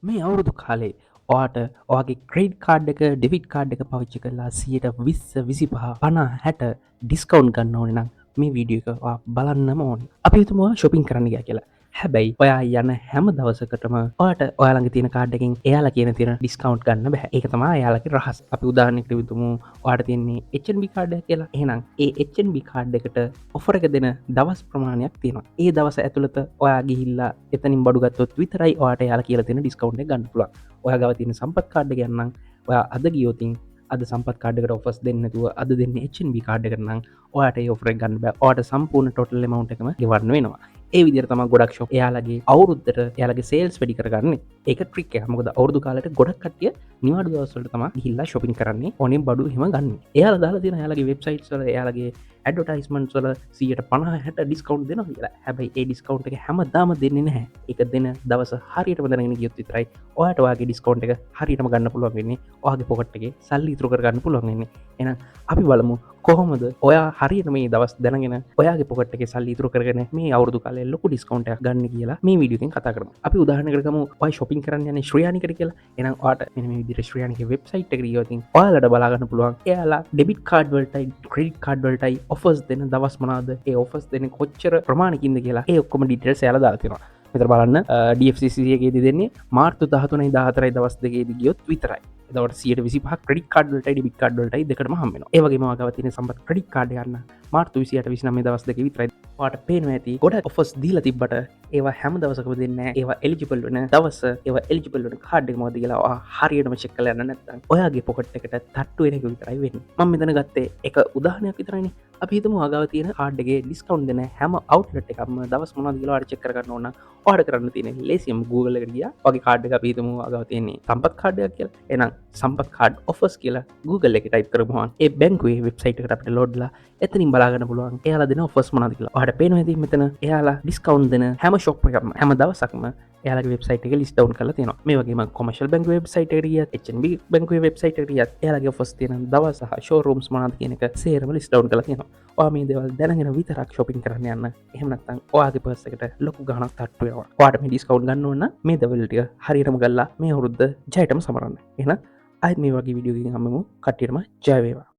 මේ අවුරුදු කාලේ ඔයාට ඔයාගේ ක්‍රෙඩිට් කාඩ් එක ඩෙබිට් කාඩ් එක පාවිච්චි කරලා 125 50 60 ඩිස්කවුන්ට් ගන්න ඕනේ නම් මේ වීඩියෝ එක ඔයා බලන්නම ඕනේ. අපි හිතමු ඔයා shopping කරන්න ගියා කියලා. හැබැයි ඔයා යන හැම දවසකටම ඔයාට ඔයා ළඟ තියෙන කාඩ් එකෙන් එයාලා කියන ඩිස්කවුන්ට් ගන්න බෑ. ඒක තමයි එයාලගේ රහස. අපි උදාහරණයකට හිතමු ඔයාට තියෙන්නේ HNB කාඩ් එක කියලා. එහෙනම් ඒ HNB කාඩ් එකට ඔෆර් එක දෙන දවස් ප්‍රමාණයක් තියෙනවා. ඒ දවස ඇතුළත ඔයා ගිහිල්ලා එතනින් බඩු ගත්තොත් විතරයි ඔයාට එයාලා කියලා තියෙන ඩිස්කවුන්ට් එක ගන්න පුළුවන්. ඔයා ගාව තියෙන සම්පත් කාඩ් එක ගන්නම් ඔයා අද ගියොතින් අද සම්පත් කාඩ් එකට ඔෆර්ස් දෙන්නේ නැතුව අද දෙන්නේ HNB කාඩ් එකට නම් ඔයාට ඒ ඔෆර් එක ගන්න බෑ. ඔයාට සම්පූර්ණ ටෝටල් amount එකම ගෙවන්න වෙනවා. ඒ විදිහට තමයි ගොඩක් ෂොප් එයාලගේ අවුරුද්දට එයාලගේ සේල්ස් වැඩි කරගන්නේ. ඒක ට්‍රික් එක. මොකද අවුරුදු කාලෙට ගොඩක් කට්ටිය නිවාඩු දවස් වලට තමයි ගිහිල්ලා shopping කරන්නේ. ඕනේ බඩු එහෙම ගන්න. එයාලා දාලා තියෙන එයාලගේ වෙබ්සයිට්ස් වල එයාලගේ ඇඩ්වර්ටයිස්මන්ට්ස් වල 150 60 ඩිස්කවුන්ට් දෙනවා කියලා. හැබැයි ඒ ඩිස්කවුන්ට් එක හැමදාම දෙන්නේ නැහැ. ඒක දෙන දවස හරියටම දැනගෙන ගියොත් විතරයි ඔයාට ඔයාගේ ඩිස්කවුන්ට් එක හරියටම ගන්න පුළුවන් වෙන්නේ. ඔයාගේ පොකට් එකේ සල්ලි ඉතුරු කරගන්න පුළුවන් වෙන්නේ. එහෙනම් අපි බලමු කොහොමද ඔයා හරියට මේ දවස් දැනගෙන ඔයාගේ පොකට් එකේ සල්ලි ඉතුරු කරගෙන මේ අවුරුදු කාලේ ලොකු ඩිස්කවුන්ට් එකක් ගන්න කියලා මේ වීඩියෝ එකෙන් කතා කරමු. අපි උදාහරණයකට ගමු ඔයා shopping කරන්න යන්නේ ශ්‍රියානිකට කියලා. එහෙනම් ඔයාට මෙන්න මේ විදිහට ශ්‍රියානිකේ වෙබ්සයිට් එකට ගියොත් ඔයාලට බලා ගන්න පුළුවන් එයාලා ඩෙබිට් කාඩ් වලටයි ක්‍රෙඩිට් කාඩ් වලටයි ඔෆර්ස් දෙන දවස් මොනවාද? ඒ ඔෆර්ස් දෙන්නේ කොච්චර ප්‍රමාණකින්ද කියලා ඒ ඔක්කොම ඩීටේල්ස් එයාලා දාලා තියෙනවා. මෙතන බලන්න DFCC එකේදී දෙන්නේ මාර්තු 13යි 14යි දවස් දෙකේදී ගියොත් විතරයි. එතකොට 125 ක්‍රෙඩිට් කාඩ් වලටයි ඩෙබිට් කාඩ් වලටයි දෙකටම හම්බ වෙනවා. ඒ වගේම ඔයාගාව තියෙන සම්පත් ක්‍රෙඩිට් කාඩ් ගන්න මාර්තු 28 29 දවස් දෙකේ විතරයි. ඔයාට පේනවා ඇති ගොඩක් ඔෆර්ස් දීලා තිබ්බට ඒවා හැම දවසකම දෙන්නේ නැහැ. ඒවා එලිජිබල් වෙන දවස ඒවා එලිජිබල් වෙන කාඩ් එක මොකද කියලා ඔයා හරියටම චෙක් කරලා යන්න නැත්නම් ඔයාගේ පොකට් එකට තට්ටු වෙන එක විතරයි වෙන්නේ. මම මෙතන ගත්තේ එක උදාහරණයක් විතරයිනේ. අපි හිතමු ඔයාගාව තියෙන කාඩ් එකේ ඩිස්කවුන්ට් දෙන හැම අවුට්ලට් එකක්ම දවස් මොනවද කියලා ඔයාලා චෙක් කරගන්න ඕන. ඔයාට කරන්න තියෙන ලේසියම Google එකට ගියා. ඔයාගේ කාඩ් එක අපි හිතමු ඔයාගාව තියෙන්නේ සම්පත් කාඩ් එකක් කියලා. එහෙනම් සම්පත් කාඩ් ඔෆර්ස් කියලා Google එකේ ටයිප් කරමුවා. ඒ බැංකුවේ වෙබ්සයිට් එකට අපිට ලෝඩ්ලා එතනින් බලා ගන්න පුළුවන්. එයාලා දෙන ඔෆර්ස් මොනවද කියලා. ඔයාලට පේනවා ඇති මෙතන එයාලා ඩිස්කවුන්ට් දෙන හැම ෂොප් එකක්ම හැම දවසක්ම එයාලගේ වෙබ්සයිට් එකේ ලිස්ට් ඩවුන් කරලා තියෙනවා. මේ වගේම කොමර්ෂල් බැංකුවේ වෙබ්සයිට් එකට ගියත් HNB බැංකුවේ වෙබ්සයිට් එකට ගියත් එයාලගේ ඔෆර්ස් තියෙන දවස් සහ ෂෝරූම්ස් මොනවද කියන එක සේරම ලිස්ට් ඩවුන් කරලා තියෙනවා. ඔයා මේ දේවල් දැනගෙන විතරක් shopping කරන්න යන්න. එහෙම නැත්නම් ඔයාගේ පර්ස් එකට ලොකු ගාණක් තට්ටු වෙනවා. ඔයාට මේ ඩිස්කවුන්ට් ගන්න ඕන නම් මේ දවල් ටික හරියටම ගල්ලා මේ අවුරුද්ද ජයටම සමරන්න. එහෙනම් ආයෙත් මේ වගේ වීඩියෝ එකකින් හම්බෙමු. කට්ටියටම ජය වේවා.